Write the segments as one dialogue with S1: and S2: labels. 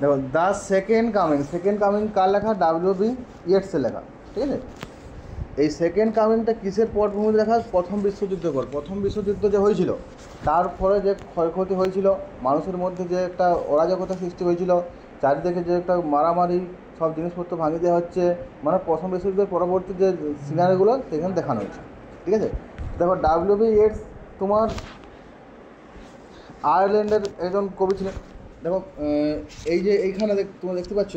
S1: দেখো the second coming কার লেখা? ডাব্লিউ.বি. ইয়েটসের লেখা, ঠিক আছে। এই সেকেন্ড কামিংটা কিসের পটভূমিতে লেখা? প্রথম বিশ্বযুদ্ধের পর। প্রথম বিশ্বযুদ্ধ যে হয়েছিল তার ফলে যে ক্ষয়ক্ষতি হয়েছিল, মানুষের মধ্যে যে একটা অরাজকতা সৃষ্টি হয়েছিল, চারিদিকে যে একটা মারামারি, সব জিনিসপত্র ভাঙিয়ে দেওয়া হচ্ছে, মানে প্রথম বিশ্বযুদ্ধের পরবর্তী যে সিনারিগুলো সেখানে দেখানো হয়েছে, ঠিক আছে। দেখো ডাব্লিউ.বি. ইয়েটস তোমার আয়ারল্যান্ডের একজন কবি ছিলেন। দেখো এই যে এইখানে তোমরা দেখতে পাচ্ছ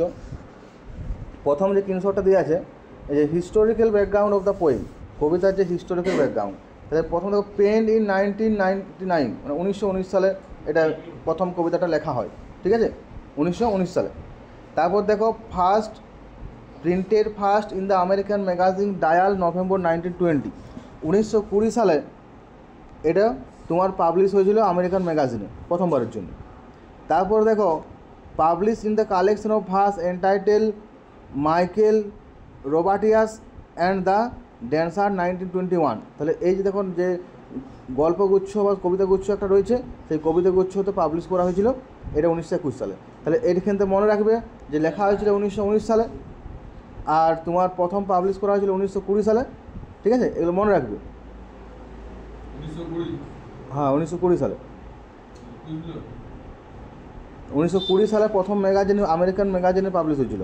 S1: প্রথম যে স্ক্রিনশটটা দেওয়া আছে, এই যে historical background of the poem, কবিতার যে হিস্টোরিক্যাল ব্যাকগ্রাউন্ড। তাহলে প্রথম দেখো পেন্ড ইন 1999, মানে 1919 সালে এটা প্রথম কবিতাটা লেখা হয়, ঠিক আছে, 1919 সালে। তারপর দেখো printed first in the American magazine dial November 1920, 1920 সালে এটা তোমার পাবলিশ হয়েছিল আমেরিকান ম্যাগাজিনে প্রথমবারের জন্য। তারপর দেখো publish in the collection of verse entitled Michael Robartes and the dancer 1921। তাহলে এই যে দেখুন যে গল্পগুচ্ছ বা কবিতাগুচ্ছ একটা রয়েছে, সেই কবিতাগুচ্ছ তো পাবলিশ করা হয়েছিল এটা 1921 সালে। তাহলে এইখান থেকে মনে রাখবে যে লেখা হয়েছিল 1919 সালে, আর তোমার প্রথম পাবলিশ করা হয়েছিল 1920 সালে, ঠিক আছে, এগুলো মনে রাখবে। 1920 সালে, 1920 সালে প্রথম ম্যাগাজিন আমেরিকান ম্যাগাজিনে পাবলিশ হয়েছিল,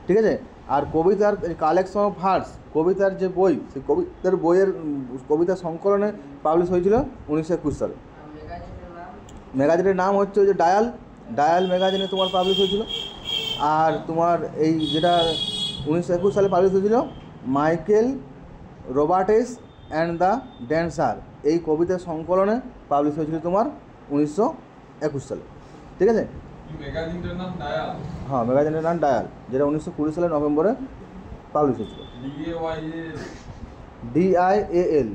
S1: ঠিক আছে। আর কবিতার কালেকশন অফ ভার্স, কবিতার যে বই, সেই কবিতার বইয়ের কবিতা সংকলনে পাবলিশ হয়েছিল 1921 সালে। ম্যাগাজিনের নাম হচ্ছে ওই যে ডায়াল ম্যাগাজিনে তোমার পাবলিশ হয়েছিল। আর তোমার এই যেটা 1921 সালে পাবলিশ হয়েছিল মাইকেল রোবার্টেস অ্যান্ড দ্য ড্যান্সার, এই কবিতার সংকলনে পাবলিশ হয়েছিল তোমার 1921 সালে, ঠিক আছে।
S2: ম্যাগাজিনটার নাম ডায়াল।
S1: হ্যাঁ, ম্যাগাজিনের নাম ডায়াল, যেটা 1920 সালের নভেম্বরে পাবলিশ হয়েছিল। DIAL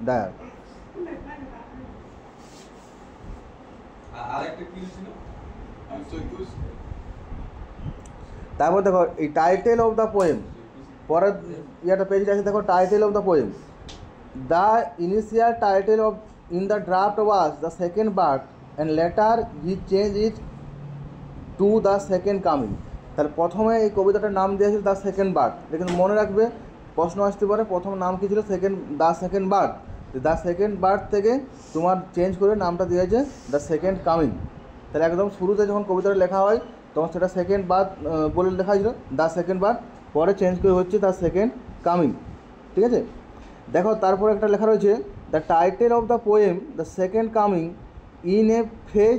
S1: dial.
S2: আরেকটা কি ছিল?
S1: তারপর দেখো এই টাইটেল অফ দ্য পোয়েম, পরের ইয়াটা পেজটা আছে, দেখো title of the poem. The initial title of in the draft was the second bird and letter he change it to the second coming. তাহলে প্রথমে এই কবিতাটার নাম দিয়েছিল দ্য সেকেন্ড বার্ড, কিন্তু মনে রাখবে প্রশ্ন আসতে পারে প্রথম নাম কী ছিল? The second bird. The second bird থেকে তোমার চেঞ্জ করে নামটা দিয়েছে দ্য সেকেন্ড কামিং। তাহলে একদম শুরুতে যখন কবিতাটা লেখা হয় তখন সেটা সেকেন্ড বার্ড বলে লেখা হয়েছিল, দ্য সেকেন্ড বার্ড, পরে চেঞ্জ করে হচ্ছে দ্য সেকেন্ড কামিং, ঠিক আছে। দেখো তারপর একটা লেখা রয়েছে the title of the poem the second coming in a phrase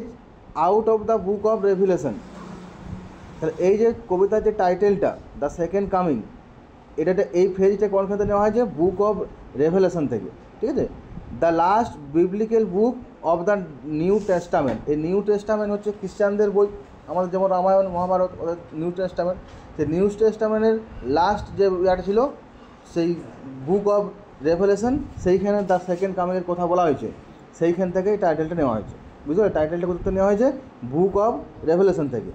S1: out of the book of revelation. তাহলে এই যে কবিতার যে টাইটেলটা দ্য সেকেন্ড কামিং, এটা এই ফেজটা কোনখান থেকে নেওয়া হয়েছে? বুক অফ রেভেলেশন থেকে, ঠিক আছে। The last biblical book of the new testament. এই নিউ টেস্টামেন্ট হচ্ছে খ্রিস্টানদের বই, আমাদের যেমন রামায়ণ মহাভারত, ওদের নিউ টেস্টামেন্ট। সেই নিউ টেস্টামেন্টের লাস্ট যে ইয়াটা ছিল সেই বুক অফ রেভেলেশন, সেইখানে দ্য সেকেন্ড কামিংয়ের কথা বলা হয়েছে, সেইখান থেকে এই টাইটেলটা নেওয়া হয়েছে, বুঝলো? টাইটেলটা কোথা থেকে নেওয়া হয়েছে? বুক অফ রেভেলেশন থেকে।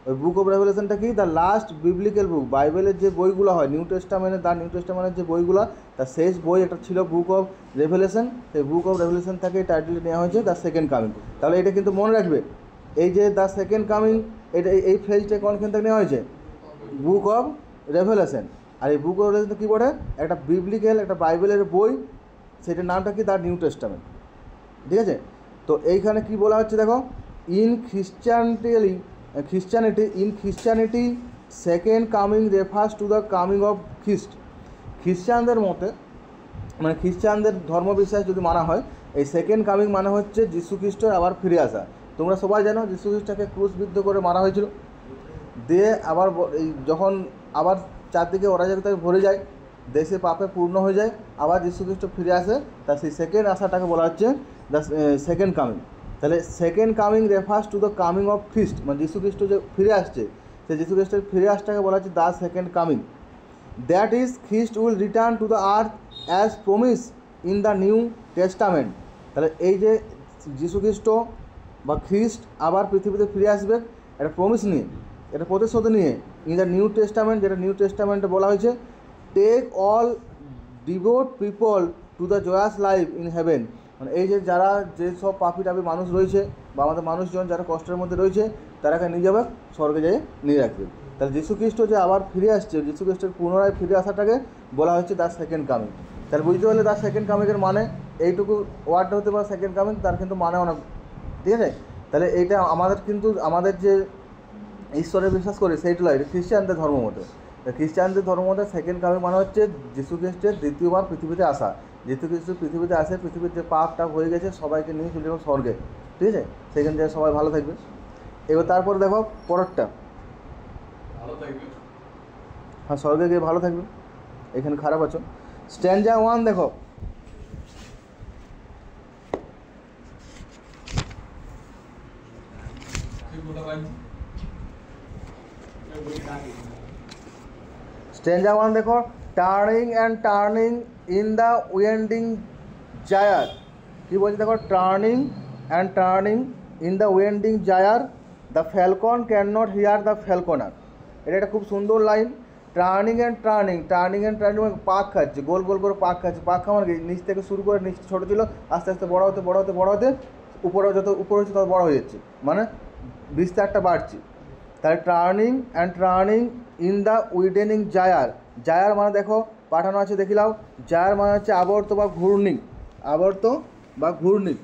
S1: ওই বুক অফ রেভেলেশনটা কি? দ্য লাস্ট বিবলিক্যাল বুক, বাইবেলের যে বইগুলো হয় নিউ টেস্টামেন্টের, দ্য নিউ টেস্টামেন্টের যে বইগুলো, তার শেষ বই একটা ছিল বুক অফ রেভেলেশন। সেই বুক অফ রেভেলেশন থেকে এই টাইটেলটা নেওয়া হয়েছে দ্য সেকেন্ড কামিং। তাহলে এটা কিন্তু মনে রাখবে, এই যে দ্য সেকেন্ড কামিং, এটা এই ফেজটা কোনখান থেকে নেওয়া হয়েছে? Book of revelation. আর এই বুক অফ রেভেলেশন কী বলে? একটা বিবলিক্যাল, একটা বাইবেলের বই, সেটার নামটা কি? দ্য নিউ টেস্টামেন্ট, ঠিক আছে। তো এইখানে কি বলা হচ্ছে দেখো, in Christianity second coming refers to the coming of Christ. খ্রিশ্চানদের মতে, মানে খ্রিশ্চানদের ধর্মবিশ্বাস যদি মানা হয়, এই সেকেন্ড কামিং মানে হচ্ছে যীশু খ্রিস্টের আবার ফিরে আসা। তোমরা সবাই জানো যীশু খ্রিস্টকে ক্রুশবিদ্ধ করে মারা হয়েছিল, দিয়ে আবার যখন আবার চারদিকে অরাজকতায় ভরে যায়, দেশে পাপে পূর্ণ হয়ে যায়, আবার যীশু খ্রিস্ট ফিরে আসে, তা সেই সেকেন্ড আসাটাকে বলা হচ্ছে দ্য সেকেন্ড কামিং। তাহলে second coming refers to the coming of Christ, মানে যীশু খ্রিস্ট যে ফিরে আসছে, সেই যীশু খ্রিস্টের ফিরে আসাটাকে বলা হচ্ছে the second coming. That is Christ will return to the earth as promise in the new testament. তাহলে এই যে যীশু খ্রিস্ট বা খ্রিস্ট আবার পৃথিবীতে ফিরে আসবে একটা প্রমিস নিয়ে, এটা প্রতিশ্রুতি নিয়ে, ইন দ্য নিউ টেস্টামেন্ট, যেটা নিউ টেস্টামেন্টে বলা হয়েছে, take all devout people to the joyous life in heaven. মানে এই যে যারা যেসব পাপি টাপি মানুষ রয়েছে বা আমাদের মানুষজন যারা কষ্টের মধ্যে রয়েছে তারাকে নিয়ে যাবে স্বর্গে যেয়ে নিয়ে রাখবে। তাহলে যীশু খ্রিস্ট যে আবার ফিরে আসছে, যীশু খ্রিস্টের পুনরায় ফিরে আসাটাকে বলা হচ্ছে দ্য সেকেন্ড কামিং। তাহলে বুঝতে পারলে দ্য সেকেন্ড কামিংয়ের মানে এইটুকু ওয়ার্ডটা হতে পারে সেকেন্ড কামিং, তার কিন্তু মানে অনেক, ঠিক আছে। তাহলে এইটা আমাদের কিন্তু আমাদের যে ঈশ্বরে বিশ্বাস করি সেইগুলো খ্রিস্টানদের ধর্ম মতে, খ্রিস্টানদের ধর্ম মতে সেকেন্ড কামিং মানে হচ্ছে যীশু খ্রিস্টের দ্বিতীয়বার পৃথিবীতে আসা। যীশু খ্রিস্ট পৃথিবীতে আসে, পৃথিবীর যে পাপ টাপ হয়ে গেছে সবাইকে নিয়ে চলে যাবে স্বর্গে, ঠিক আছে, সেখান থেকে সবাই ভালো থাকবে। এবার তারপরে দেখো পরেরটা,
S2: ভালো থাকবে,
S1: হ্যাঁ স্বর্গে গিয়ে ভালো থাকবে, এখানে খারাপ আছো। স্ট্যান্জা 1 দেখো,
S2: তুই কোথা পাই?
S1: স্ট্যান্জা 1 দেখো, turning and turning in the winding gyre. কী বলছে দেখো, turning and turning in the winding gyre, the falcon can not hear the falconer. এটা একটা খুব সুন্দর line. Turning and turning, turning and turning মানে পাক খাচ্ছে, গোল গোল করে পাক খাচ্ছে। পাক খাওয়ার কি, নিচ থেকে শুরু করে নিচ ছোটো ছিল, আস্তে আস্তে বড়ো হতে বড়ো হতে বড়ো হতে উপরে, যত উপরে হচ্ছে তত বড়ো হয়ে যাচ্ছে, মানে বিস্তারটা বাড়ছে। তাহলে turning and turning in the widening gyre. Gyre মানে দেখো পাঠানো আছে দেখিলাও, জায়ার মানে হচ্ছে আবর্ত বা ঘূর্ণি, আবর্ত বা ঘূর্ণি।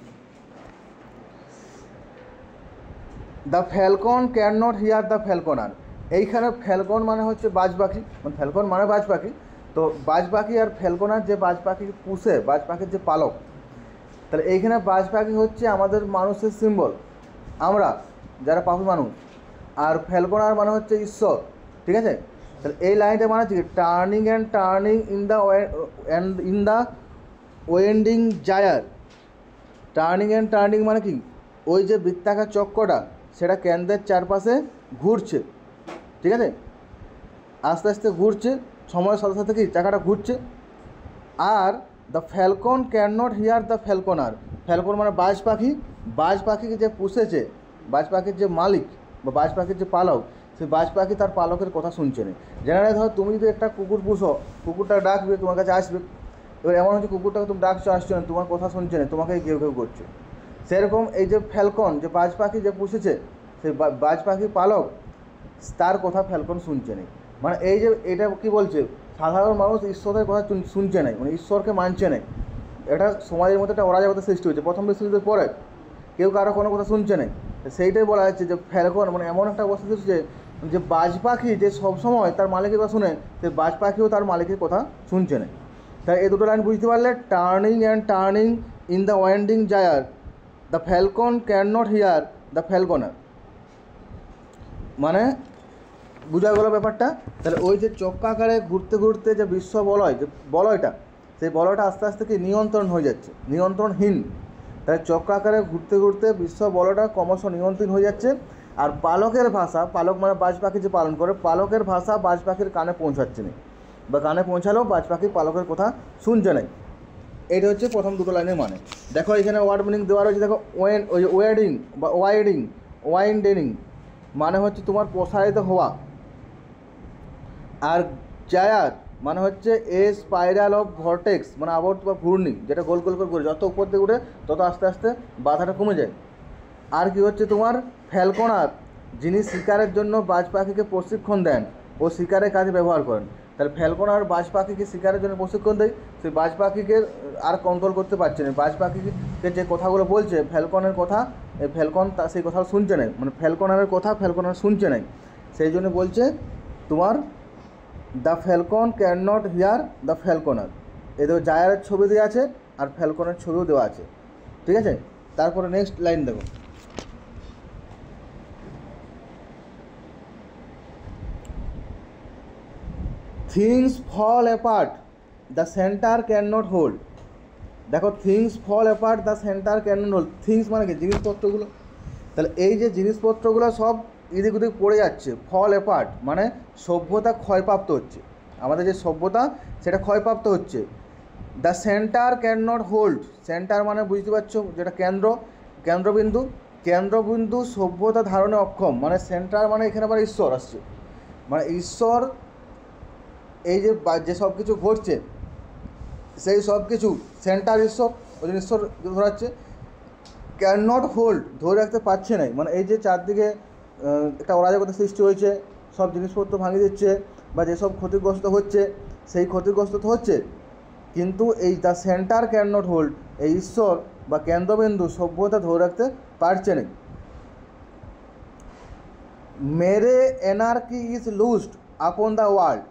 S1: The falcon can not hear the ফ্যালকনার। এইখানে ফ্যালকন মানে হচ্ছে বাজ পাখি, মানে ফ্যালকন মানে বাজ পাখি। তো বাজ পাখি আর ফ্যালকনার যে বাজ পাখি পুষে, বাজ পাখির যে পালক, তাহলে এইখানে বাজ পাখি হচ্ছে আমাদের মানুষের সিম্বল, আমরা যারা পাপি মানুষ, আর ফ্যালকনার মানে হচ্ছে ঈশ্বর, ঠিক আছে। তাহলে এই লাইনটা মানে হচ্ছে turning and turning in the winding gyre. Turning and turning মানে কি, ওই যে বৃত্তাকার চক্রটা সেটা কেন্দ্রের চারপাশে ঘুরছে, ঠিক আছে, আস্তে আস্তে ঘুরছে, সময়ের সাথে সাথে কি চাকাটা ঘুরছে। Are the falcon can not hear the ফ্যালকনার। Falcon মানে বাজ পাখি, বাজ পাখিকে যে পুষেছে, বাজ পাখির যে মালিক বা বাজ পাখির যে পালক, সেই বাজ পাখি তার পালকের কথা শুনছে না। জেনারেলি ধরো তুমি যদি একটা কুকুর পুষো, কুকুরটা ডাকবে, তোমার কাছে আসবে, এবার এমন হচ্ছে কুকুরটাকে তুমি ডাকছো, আসছো না, তোমার কথা শুনছে না, তোমাকেই কেউ কেউ করছে। সেরকম এই যে ফ্যালকন, যে বাজ পাখি যে পুষেছে, সেই বাজ পাখি পালক, তার কথা ফ্যালকন শুনছে না। মানে এই যে এটা কি বলছে, সাধারণ মানুষ ঈশ্বরের কথা শুনছে না, মানে ঈশ্বরকে মানছে না। এটা সমাজের মধ্যে একটা অরাজকতা সৃষ্টি হয়েছে প্রথম বিশ্বযুদ্ধের পরে, কেউ কারো কোনো কথা শুনছে না। সেইটাই বলা হচ্ছে যে ফ্যালকন মানে এমন একটা অবস্থা হচ্ছে যে বাজ পাখি যে সবসময় তার মালিকের কথা শুনে, সেই বাজ পাখিও তার মালিকের কথা শুনছে না। তাই এই দুটো লাইন বুঝতে পারলে, turning and turning in the winding gyre, the falcon can not hear the falconer, মানে বোঝা গেল ব্যাপারটা। তাহলে ওই যে চক্রাকারে ঘুরতে ঘুরতে যে বিশ্ব বলয়, যে বলয়টা, সেই বলয়টা আস্তে আস্তে কি নিয়ন্ত্রণ হয়ে যাচ্ছে, নিয়ন্ত্রণহীন। তাহলে চক্রাকারে ঘুরতে ঘুরতে বিশ্ব বলয়টা ক্রমশ নিয়ন্ত্রণ হয়ে যাচ্ছে। আর পালকের ভাষা, পালক মানে বাজ পাখি যে পালন করে, পালকের ভাষা বাজ পাখির কানে পৌঁছাচ্ছে না, বা কানে পৌঁছালেও বাজ পাখি পালকের কথা শুনছে না। এইটা হচ্ছে প্রথম দুটো লাইনের মানে। দেখো এখানে ওয়ার্ড মিনিং দেওয়া রয়েছে, দেখো ওই যে ওয়েডিং বা ওয়াইন্ডেনিং মানে হচ্ছে তোমার প্রসারিত হওয়া। আর জায়ার মানে হচ্ছে এ স্পাইরাল অফ ভর্টেক্স, মানে আবর্ত বা ঘূর্ণি, যেটা গোল গোল করে ঘুরে, যত উপর দিকে উঠে তত আস্তে আস্তে বাধাটা কমে যায়। আর কি হচ্ছে তোমার ফ্যালকনার, যিনি শিকারের জন্য বাজ পাখিকে প্রশিক্ষণ দেন ও শিকারের কাজে ব্যবহার করেন। তাহলে ফ্যালকনার বাজ পাখিকে শিকারের জন্য প্রশিক্ষণ দেয়, সেই বাজ পাখিকে আর কন্ট্রোল করতে পারছে না। বাজ পাখিকে যে কথাগুলো বলছে ফ্যালকনের কথা, এই ফ্যালকন তা সেই কথা শুনছে না, মানে ফ্যালকনারের কথা ফ্যালকনার শুনছে না। সেই জন্য বলছে তোমার the falcon can not hear the ফ্যালকনার। এদের জায়ারের ছবি দেওয়া আছে আর ফ্যালকনের ছবিও দেওয়া আছে, ঠিক আছে। তারপরে নেক্সট লাইন দেখো, things fall apart the centre can not hold. দেখো things fall apart the centre can not hold, things মানে কি জিনিসপত্রগুলো। তাহলে এই যে জিনিসপত্রগুলো সব এদিক ওদিক পড়ে যাচ্ছে, ফল অ্যাপার্ট মানে সভ্যতা ক্ষয়প্রাপ্ত হচ্ছে, আমাদের যে সভ্যতা সেটা ক্ষয়প্রাপ্ত হচ্ছে। The centre can not hold, centre মানে বুঝতে পারছো যেটা কেন্দ্র, কেন্দ্রবিন্দু, কেন্দ্রবিন্দু সভ্যতা ধারণে অক্ষম, মানে সেন্টার মানে এখানে আবার ঈশ্বর আসছে, মানে ঈশ্বর এই যে সব কিছু ঘটছে সেই সব কিছু সেন্টার ঈশ্বর, ওই জন্য ঈশ্বর ধরাচ্ছে। ক্যান নট হোল্ড, ধরে রাখতে পারছে না, মানে এই যে চারদিকে একটা অরাজকতা সৃষ্টি হয়েছে, সব জিনিসপত্র ভাঙিয়ে দিচ্ছে বা যেসব ক্ষতিগ্রস্ত হচ্ছে সেই ক্ষতিগ্রস্ত তো হচ্ছে, কিন্তু এই the centre can not hold, এই ঈশ্বর বা কেন্দ্রবিন্দু সভ্যতা ধরে রাখতে পারছে না। মেরে anarchy is লুজড upon the world,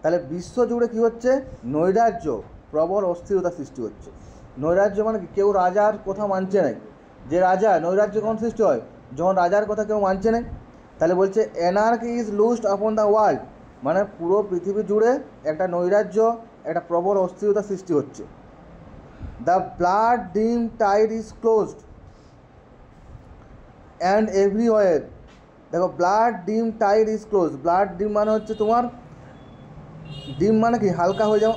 S1: তাহলে বিশ্ব জুড়ে কী হচ্ছে, নৈরাজ্য, প্রবল অস্থিরতা সৃষ্টি হচ্ছে। নৈরাজ্য মানে কি, কেউ রাজার কথা মানছে না, যে রাজা, নৈরাজ্য কখন সৃষ্টি হয়, যখন রাজার কথা কেউ মানছে না। তাহলে বলছে anarchy is লুজড upon the world, মানে পুরো পৃথিবী জুড়ে একটা নৈরাজ্য, একটা প্রবল অস্থিরতা সৃষ্টি হচ্ছে। The blood dim tide is closed and everywhere, দেখো blood dim tide is close, blood dim মানে হচ্ছে তোমার, ডিম মানে কি হালকা হয়ে যাও,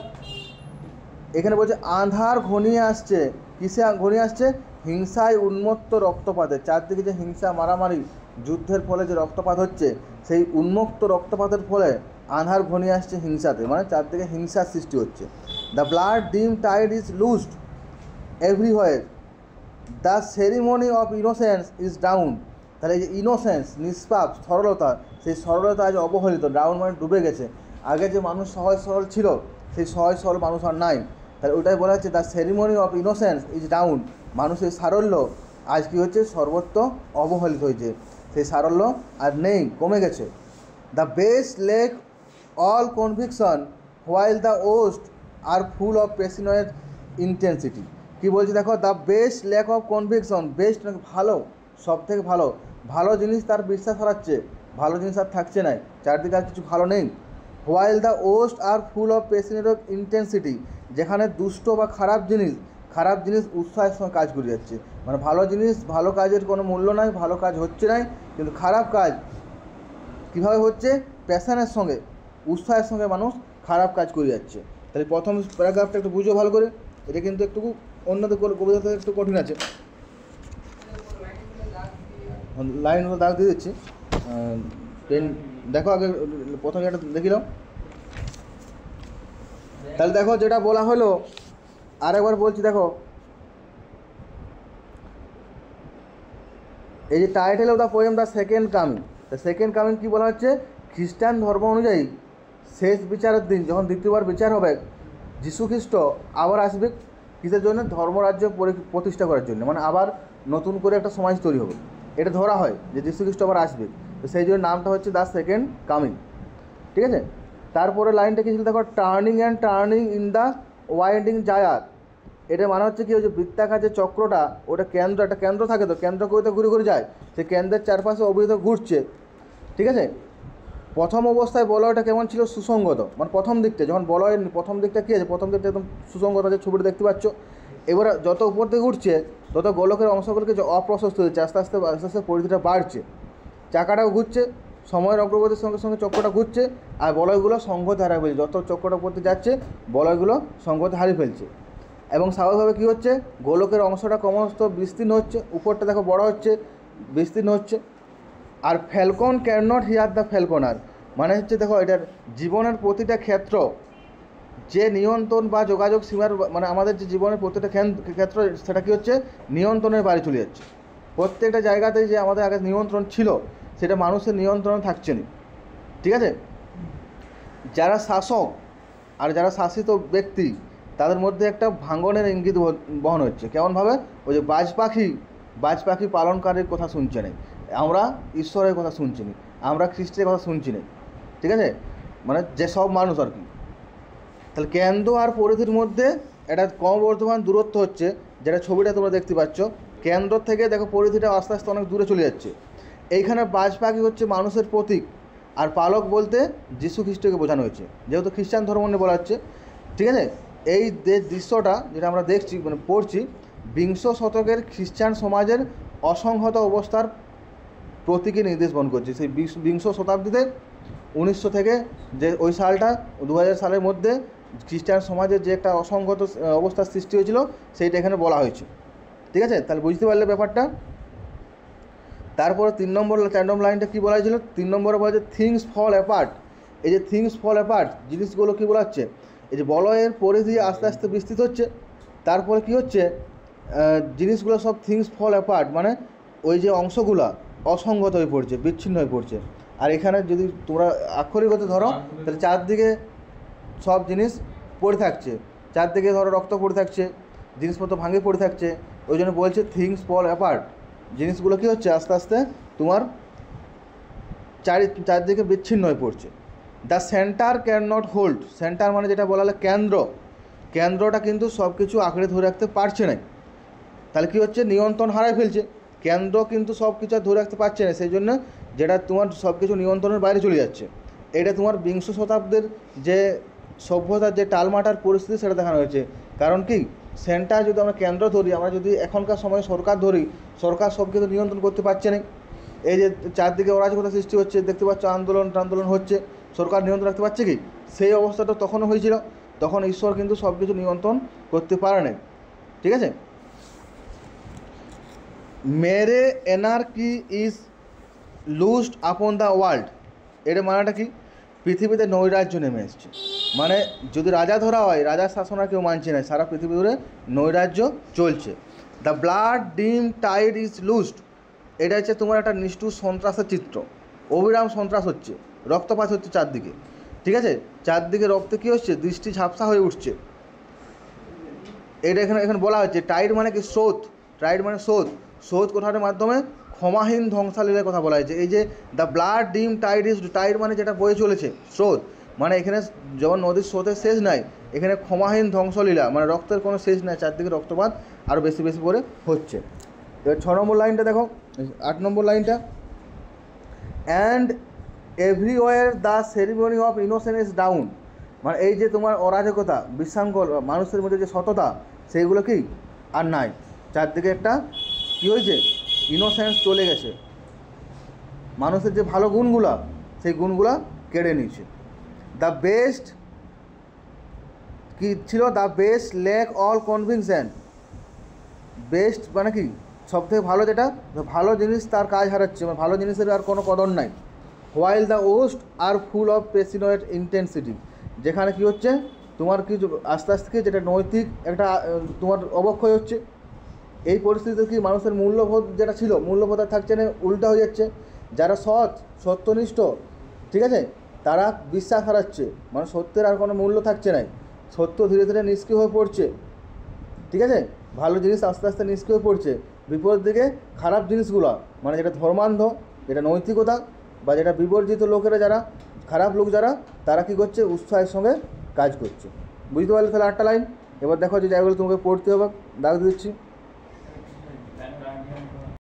S1: এখানে বলছে আঁধার ঘনিয়ে আসছে, কিসে ঘনিয়ে আসছে, হিংসায় উন্মত্ত রক্তপাতে, চারদিকে যে হিংসা মারামারি যুদ্ধের ফলে যে রক্তপাত হচ্ছে, সেই উন্মুক্ত রক্তপাতের ফলে আঁধার ঘনিয়ে আসছে হিংসাতে, মানে চারদিকে হিংসার সৃষ্টি হচ্ছে। The blood dim tide is loosed everywhere, the ceremony of innocence is down, তাহলে এই যে ইনোসেন্স, নিষ্পাপ, সরলতা, সেই সরলতা আজ অবহেলিত, ডাউন মানে ডুবে গেছে। আগে যে মানুষ সহজ সরল ছিল, সেই সহজ সরল মানুষ আর নাই, তাহলে ওটাই বলা হচ্ছে the ceremony of innocence is down, মানুষের সারল্য আজ কী হচ্ছে, সর্বত্র অবহেলিত হয়েছে, সেই সারল্য আর নেই, কমে গেছে। The best lack all conviction while the worst are full of passionate intensity, কী বলছে দেখো, the best lack of conviction, best ভালো, সব থেকে ভালো, ভালো জিনিস তার বিশ্বাস হারাচ্ছে, ভালো জিনিস আর থাকছে না, চারদিকে আর কিছু ভালো নেই। While the worst are full of passionate intensity, যেখানে দুষ্ট বা খারাপ জিনিস উৎসাহের সঙ্গে কাজ করে যাচ্ছে, মানে ভালো জিনিস, ভালো কাজের কোনো মূল্য নাই, ভালো কাজ হচ্ছে না, কিন্তু খারাপ কাজ কীভাবে হচ্ছে, প্যাশনের সঙ্গে, উৎসাহের সঙ্গে মানুষ খারাপ কাজ করে যাচ্ছে। তাহলে প্রথম প্যারাগ্রাফটা একটু বুঝো ভালো করে, এটা কিন্তু একটু অন্যদের কবিতা থেকে একটু কঠিন আছে, লাইনগুলো দাগ দিয়ে দিচ্ছি, পেন দেখো আগে প্রথমে এটা দেখি নাও। তাহলে দেখো যেটা বলা হলো, আরেকবার বলছি, দেখো এই যে title of the poem the second coming, the second coming কী বলা হচ্ছে, খ্রিস্টান ধর্ম অনুযায়ী শেষ বিচারের দিন যখন দ্বিতীয়বার বিচার হবে, যীশুখ্রিস্ট আবার আসবে, কিসের জন্য, ধর্মরাজ্য প্রতিষ্ঠা করার জন্য, মানে আবার নতুন করে একটা সমাজ তৈরি হবে, এটা ধরা হয় যে যীশুখ্রিস্ট আবার আসবে, তো সেই জন্য নামটা হচ্ছে দ্য সেকেন্ড কামিং, ঠিক আছে। তারপরে লাইনটা কী ছিল দেখো, turning and turning in the winding gyre, এটা মানে হচ্ছে কি, ওই যে বৃত্তাকার যে চক্রটা, ওটা কেন্দ্র, একটা কেন্দ্র থাকে, তো কেন্দ্র করে তো ঘুরে ঘুরে যায়, সেই কেন্দ্রের চারপাশে অবহিত ঘুরছে, ঠিক আছে। প্রথম অবস্থায় বলয়টা কেমন ছিল, সুসংগত, মানে প্রথম দিকটা যখন বলয়ের প্রথম দিকটা কী আছে, প্রথম দিকটা একদম সুসংগত, যে ছবিটা দেখতে পাচ্ছ। এবারে যত উপর থেকে উঠছে, তত গোলকের অংশগুলোকে যে অপ্রশস্ত হচ্ছে, আস্তে আস্তে আস্তে আস্তে পরিধিটা বাড়ছে, চাকাটাও ঘুরছে, সময়ের অগ্রগতির সঙ্গে সঙ্গে চক্রটা ঘুরছে, আর বলয়গুলো সংগতি হারিয়ে ফেলছে, যত চক্রটা পড়তে যাচ্ছে বলয়গুলো সংগতি হারিয়ে ফেলছে, এবং স্বাভাবিকভাবে কী হচ্ছে, গোলকের অংশটা ক্রমশ বিস্তীর্ণ হচ্ছে, উপরটা দেখো বড় হচ্ছে, বিস্তীর্ণ হচ্ছে। আর falcon can not hear the falconer, মানে হচ্ছে দেখো এটার জীবনের প্রতিটা ক্ষেত্র যে নিয়ন্ত্রণ বা যোগাযোগ সীমার, মানে আমাদের যে জীবনের প্রতিটা ক্ষেত্র, সেটা কী হচ্ছে, নিয়ন্ত্রণের বাইরে চলে যাচ্ছে, প্রত্যেকটা জায়গাতেই যে আমাদের আগে নিয়ন্ত্রণ ছিল, সেটা মানুষের নিয়ন্ত্রণ থাকছে না, ঠিক আছে। যারা শাসক আর যারা শাসিত ব্যক্তি, তাদের মধ্যে একটা ভাঙনের ইঙ্গিত বহন হচ্ছে, কেমনভাবে, ওই যে বাজ পাখি পালনকারীর কথা শুনছে না, আমরা ঈশ্বরের কথা শুনছি না, আমরা খ্রিস্টের কথা শুনছি না, ঠিক আছে, মানে যে সব মানুষ আর কি। তাহলে কেন্দ্র আর পরিধির মধ্যে একটা ক্রমবর্ধমান দূরত্ব হচ্ছে, যেটা ছবিটা তোমরা দেখতে পাচ্ছ, কেন্দ্র থেকে দেখো পরিধিটা আস্তে আস্তে অনেক দূরে চলে যাচ্ছে। এইখানে বাজ পাখি হচ্ছে মানুষের প্রতীক, আর পালক বলতে যীশু খ্রিস্টকে বোঝানো হয়েছে, যেহেতু খ্রিস্টান ধর্ম নিয়ে বলা হচ্ছে, ঠিক আছে। এই দৃশ্যটা যেটা আমরা দেখছি, মানে পড়ছি, বিংশ শতকের খ্রিস্টান সমাজের অসংহত অবস্থার প্রতীকী নির্দেশ বহন করছে। সেই বিংশ শতাব্দীতে 1900 থেকে যে ওই সালটা 2000 সালের মধ্যে খ্রিস্টান সমাজের যে একটা অসংহত অবস্থার সৃষ্টি হয়েছিল, সেইটা এখানে বলা হয়েছে, ঠিক আছে। তাহলে বুঝতে পারলে ব্যাপারটা। তারপরে 3 নম্বর 4 নম্বর লাইনটা কী বলা হয়েছিল, 3 নম্বরে বলা হচ্ছে থিংস ফল অ্যাপার্ট। এই যে থিংস ফল অ্যাপার্ট, জিনিসগুলো কী বলা হচ্ছে, এই যে বলয়ের পরিধি আস্তে আস্তে বিস্তৃত হচ্ছে, তারপরে কী হচ্ছে, জিনিসগুলো সব থিংস ফল অ্যাপার্ট, মানে ওই যে অংশগুলা অসংগত হয়ে পড়ছে, বিচ্ছিন্ন হয়ে পড়ছে। আর এখানে যদি তোমরা আক্ষরিকতা ধরো তাহলে চারদিকে সব জিনিস পড়ে থাকছে, চারদিকে ধরো রক্ত পড়ে থাকছে, জিনিসপত্র ভাঙে পড়ে থাকছে। ওই জন্য বলছে থিংস ফল অ্যাপার্ট, জিনিসগুলো কী হচ্ছে আস্তে আস্তে তোমার চারদিকে বিচ্ছিন্ন হয়ে পড়ছে। The centre can not hold, centre মানে যেটা বলা হলো কেন্দ্র, কেন্দ্রটা কিন্তু সব কিছু আঁকড়ে ধরে রাখতে পারছে না। তাহলে কী হচ্ছে, নিয়ন্ত্রণ হারায় ফেলছে, কেন্দ্র কিন্তু সব কিছু আর ধরে রাখতে পারছে না, সেই জন্য যেটা তোমার সব কিছু নিয়ন্ত্রণের বাইরে চলে যাচ্ছে। এটা তোমার বিংশ শতাব্দীর যে সভ্যতার যে টালমাটার পরিস্থিতি সেটা দেখানো হয়েছে। কারণ কি, সেন্টার যদি আমরা কেন্দ্র ধরি, আমরা যদি এখনকার সময়ে সরকার ধরি, সরকার সব কিছু নিয়ন্ত্রণ করতে পারছে না। এই যে চারদিকে অরাজকতা সৃষ্টি হচ্ছে, দেখতে পাচ্ছ আন্দোলন হচ্ছে, সরকার নিয়ন্ত্রণ রাখতে পারছে কি? সেই অবস্থাটা তখনও হয়েছিল, তখন ঈশ্বর কিন্তু সব কিছু নিয়ন্ত্রণ করতে পারে না। ঠিক আছে, মেরে anarchy is লুজড upon the world, এর মানেটা কি? পৃথিবীতে নৈরাজ্য নেমে এসছে। মানে যদি রাজা ধরা হয়, রাজার শাসন আর কেউ মানছে না, সারা পৃথিবী ধরে নৈরাজ্য চলছে। The blood dim tide is লুজড, এটা হচ্ছে তোমার একটা নিষ্ঠুর সন্ত্রাসের চিত্র, অবিরাম সন্ত্রাস হচ্ছে, রক্তপাত হচ্ছে চারদিকে। ঠিক আছে, চারদিকে রক্তে কী হচ্ছে, দৃষ্টি ঝাপসা হয়ে উঠছে। এটা এখানে বলা হচ্ছে টাইড মানে কি? স্রোত, টাইড মানে স্রোত, স্রোত কোথাটার মাধ্যমে ক্ষমাহীন ধ্বংসালীলার কথা বলা হয়েছে। এই যে the blood dim tide is, Tide মানে যেটা বয়ে চলেছে, স্রোত মানে এখানে যেমন নদীর স্রোতের শেষ নাই, এখানে ক্ষমাহীন ধ্বংসলীলা মানে রক্তের কোনো শেষ নাই, চারদিকে রক্তপাত আরও বেশি বেশি করে হচ্ছে। এবার 6 নম্বর লাইনটা দেখো, 8 নম্বর লাইনটা, and everywhere the ceremony of innocence is down, মানে এই যে তোমার অরাজকতা, বিশৃঙ্খল, মানুষের মধ্যে যে সততা, সেইগুলো কি আর নাই, চারদিকে একটা কী হয়েছে, ইনোসেন্স চলে গেছে, মানুষের যে ভালো গুণগুলা সেই গুণগুলা কেড়ে নিয়েছে। দ্য বেস্ট কী ছিল, the best lack all conviction, best মানে কি সবথেকে ভালো, যেটা ভালো জিনিস তার কাজ হারাচ্ছে, মানে ভালো জিনিসের আর কোনো কদর নাই। While the worst are full of passionate intensity, যেখানে কি হচ্ছে তোমার কি আস্তে আস্তে কি যেটা নৈতিক একটা তোমার অবক্ষয় হচ্ছে। এই পরিস্থিতিতে কি মানুষের মূল্যবোধ যেটা ছিল, মূল্যবোধ আর থাকছে না, উল্টা হয়ে যাচ্ছে। যারা সত্যনিষ্ঠ, ঠিক আছে, তারা বিশ্বাস হারাচ্ছে, মানে সত্যের আর কোনো মূল্য থাকছে না, সত্য ধীরে ধীরে নিষ্ক্রিয় হয়ে পড়ছে। ঠিক আছে, ভালো জিনিস আস্তে আস্তে নিষ্ক্রিয় হয়ে পড়ছে, বিপরীত দিকে খারাপ জিনিসগুলো, মানে যেটা ধর্মান্ধ, যেটা নৈতিকতা বা যেটা বিবর্জিত লোকেরা, যারা খারাপ লোক যারা, তারা কী করছে, উৎসাহের সঙ্গে কাজ করছে। বুঝতে পারলে? তাহলে 8টা লাইন। এবার দেখো যে জায়গাগুলো তোমাকে পড়তে হবে, দাগ দিচ্ছি।